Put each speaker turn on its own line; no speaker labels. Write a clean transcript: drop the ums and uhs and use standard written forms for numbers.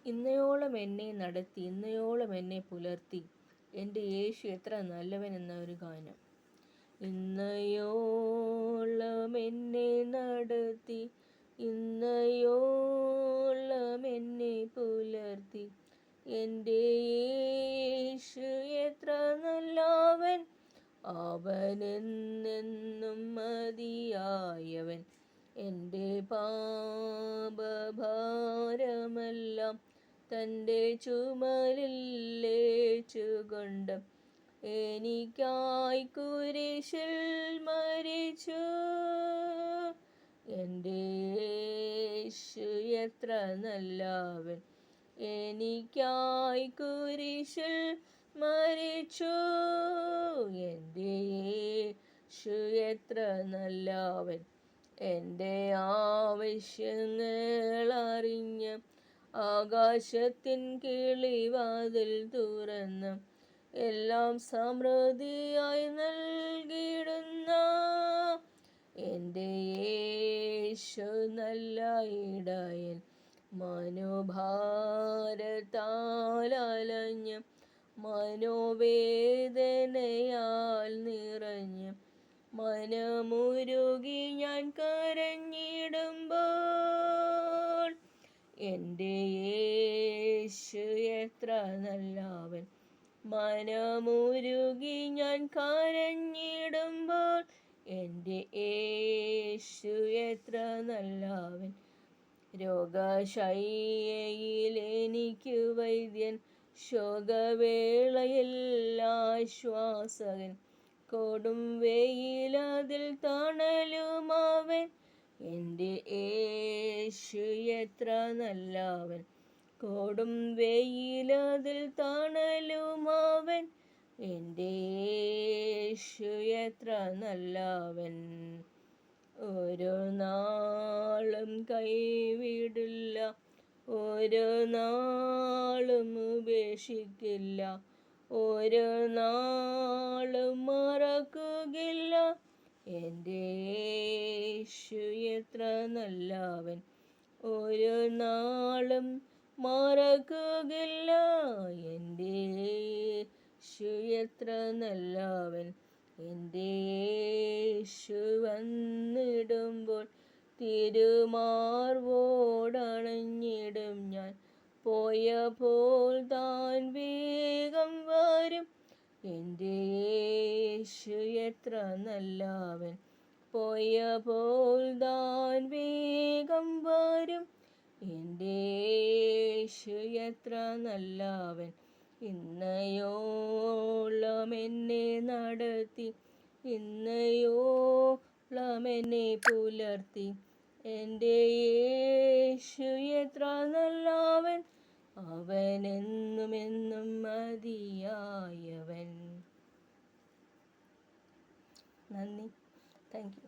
ഇന്നയോളം എന്നെ നടത്തി, ഇന്നയോളം എന്നെ പുലർത്തി, എൻ്റെ യേശു എത്ര നല്ലവൻ എന്ന ഒരു ഗാനം. ഇന്നയോളം എന്നെ നടത്തി, ഇന്നയോളം എന്നെ പുലർത്തി, എൻ്റെ യേശു എത്ര നല്ലവൻ, അവനെന്നെന്നും മതിയായവൻ. എൻ്റെ പാപഭാരമെല്ലാം തൻ്റെ ചുമലിലേറ്റുകൊണ്ട് എനിക്കായി കുരിശിൽ മരിച്ചു. എൻ്റെ യേശു എത്ര നല്ലവൻ, എനിക്കായി കുരിശിൽ മരിച്ചു. എൻ്റെ യേശു എത്ര നല്ലവൻ, എൻ്റെ ആവശ്യങ്ങൾ അറിഞ്ഞ് ആകാശത്തിൻ കിളിവാതിൽ തുറന്ന് എല്ലാം സമൃദ്ധിയായി നൽകിയിടുന്ന എൻ്റെ യേശു നല്ല ഇടയൻ. മനോഭാരത്താൽ അലഞ്ഞ് മനോവേദനയാൽ നിറഞ്ഞ് മനമുരുകി ഞാൻ കരഞ്ഞിടുമ്പോൾ എൻ്റെ യേശു എത്ര നല്ലവൻ, മനമുരുകി ഞാൻ കരഞ്ഞിടുമ്പോൾ എൻ്റെ യേശു എത്ര നല്ലവൻ. രോഗശയ്യയിൽ എനിക്ക് വൈദ്യൻ, ശോകവേളയിൽ ആശ്വാസകൻ, കൊടും വെയിലതിൽ തണലുമവൻ. എൻ്റെ യേശു എത്ര നല്ലവൻ, കൊടും വെയിലതിൽ തണലുമവൻ. എൻ്റെ യേശു എത്ര നല്ലവൻ. ഒരു നാളും കൈവിടില്ല, ഒരു നാളും ഉപേക്ഷിക്കില്ല, ഒരു നാളും മറക്കുകയില്ല. എൻ്റെ യേശു എത്ര നല്ലവൻ, ഒരു നാളും മറക്കുകയില്ല. എൻ്റെ യേശു എത്ര നല്ലവൻ. എൻ്റെ യേശു വന്നിടുമ്പോൾ തിരുമാർവോടണഞ്ഞിടും ഞാൻ, പോയപ്പോൾ താൻ വേഗം വരും. എൻ്റെ യേശു എത്ര നല്ലവൻ, പോയപ്പോൾ താൻ വേഗം വരും. എൻ്റെ യേശു എത്ര നല്ലവൻ, ഇന്നയോളം എന്നെ നടത്തി, ഇന്നയോളം എന്നെ പുലർത്തി, എൻ്റെ യേശു എത്ര നല്ലവൻ, അവനെന്നും എന്നും മതിയായവൻ. നന്ദി. Thank you.